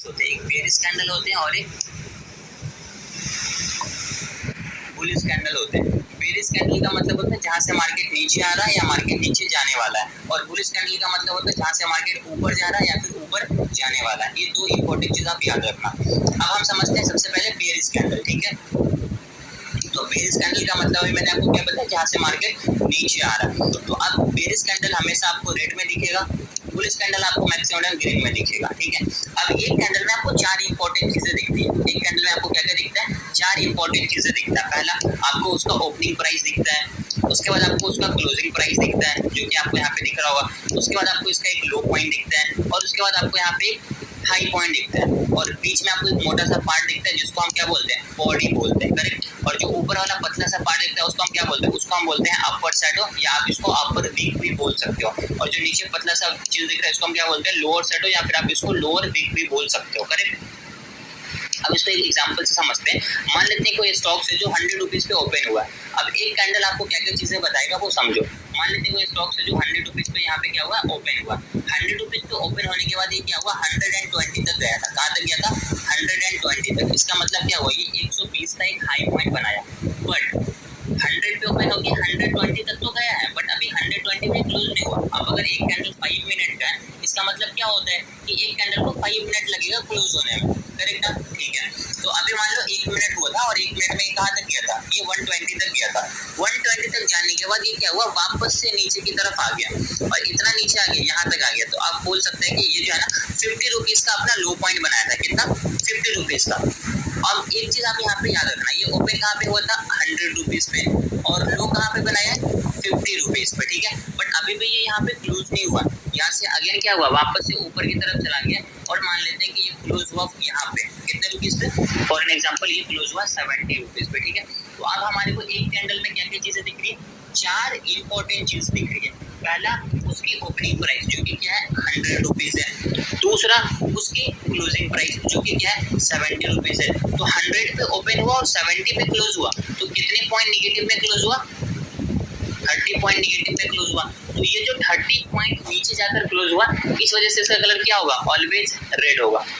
होते हैं, एक बेयरिश कैंडल होते हैं और एक बुलिश कैंडल होते हैं। बेयरिश कैंडल का मतलब होता है जहां से मार्केट नीचे आ रहा है या मार्केट नीचे जाने वाला है, और बुलिश कैंडल का मतलब होता है जहां से मार्केट ऊपर जा रहा है या फिर ऊपर जाने वाला है। ये दो इंपॉर्टेंट चीज आप याद रखना। अब हम समझते हैं सबसे पहले बेयरिश कैंडल, ठीक है। तो बेयरिश कैंडल का मतलब है, मैंने आपको क्या बताया, जहां से मार्केट नीचे आ रहा है। तो अब बेयरिश कैंडल हमेशा आपको रेड में दिखेगा, बुलिश कैंडल आपको मैक्सिमम ग्रीन में दिखेगा, ठीक है। अब एक कैंडल में आपको चार इंपॉर्टेंट चीजें दिखती है। एक कैंडल में आपको क्या क्या दिखता है, चार इंपॉर्टेंट चीजें दिखता है। पहला, आपको उसका ओपनिंग प्राइस दिखता है, उसके बाद आपको उसका क्लोजिंग प्राइस दिखता है जो कि आपको यहाँ पे दिख रहा होगा, उसके बाद आपको इसका एक लो पॉइंट दिखता है, और उसके बाद आपको यहाँ पे हाई पॉइंट दिखता है, और बीच में आपको एक मोटा सा पार्ट दिखता है जिसको हम क्या बोलते हैं, बॉडी बोलते हैं, करेक्ट। और जो ऊपर वाला पतला सा पार्ट दिखता है उसको हम क्या बोलते हैं, उसको हम बोलते हैं अपर शैडो, या आप इसको अपर विक भी बोल सकते हो। और जो नीचे पतला सा चीज दिख रहा है इसको हम क्या बोलते हैं, लोअर शैडो, या फिर आप इसको लोअर विक भी बोल सकते हो, करेक्ट। अब इसको एक एग्जांपल से समझते हैं। मान लेते हैं कोई स्टॉक से जो 100 रुपीज पे ओपन हुआ है। अब एक कैंडल आपको क्या क्या चीजें बताएगा वो समझो। मान लेते हैं कोई स्टॉक से जो 100 रुपीज पे यहाँ पे क्या हुआ, ओपन हुआ। 100 रुपीज पे ओपन होने के बाद ये क्या हुआ, 120 तक गया था। कहाँ तक गया था, 120 तक। इसका मतलब क्या हुआ, ये 120 का एक हाई पॉइंट बनाया, बट 100 पे ओपन होगी 120 तक तो गया है, बट अभी 120 में क्लोज नहीं हुआ। अब अगर एक कैंडल 5 मिनट का है, इसका मतलब क्या होता है कि एक कैंडल को 5 मिनट लगेगा क्लोज होने में, करेक्ट ना, ठीक है। तो अभी मान लो 1 मिनट हुआ था, और 1 मिनट में कहाँ तक गया था, ये 120 तक गया था। 120 तक जाने के बाद ये क्या हुआ, वापस से नीचे की तरफ आ गया, और इतना नीचे आ गया, यहाँ तक आ गया। तो आप बोल सकते हैं कि ये जो है ना 50 रुपीज का अपना लो पॉइंट बनाया था। कितना, 50 रुपीज का। अब एक चीज आप यहाँ पे याद रखना, ये ओपन कहाँ पे हुआ था, 100 रुपीज पे, और लो कहाँ पे बनाया है, 50 रुपीज पे, ठीक है। बट अभी भी ये यहाँ पे क्लोज नहीं हुआ, यहाँ से अगेन क्या हुआ, वापस से ऊपर की तरफ चला गया, और मान लेते हैं कि ये क्लोज हुआ यहाँ पे कितने रुपीज पे, फॉर एन एग्जाम्पल ये क्लोज हुआ 70 रुपीज पे, ठीक है। तो अब हमारे को एक कैंडल में क्या क्या चीजें दिख रही है, चार इंपॉर्टेंट चीज दिख रही है। पहला, उसकी ओपनिंग प्राइस जो कि क्या है, 100 रुपीज है। दूसरा, उसकी क्लोजिंग प्राइस जो कि क्या है, 70 रुपीज है। तो 100 पे ओपन हुआ और 70 पे क्लोज हुआ, तो कितने पॉइंट निगेटिव में क्लोज हुआ, 30 पॉइंट निगेटिव में क्लोज हुआ। तो ये जो 30 पॉइंट नीचे जाकर क्लोज हुआ, इस वजह से इसका कलर क्या होगा, ऑलवेज रेड होगा।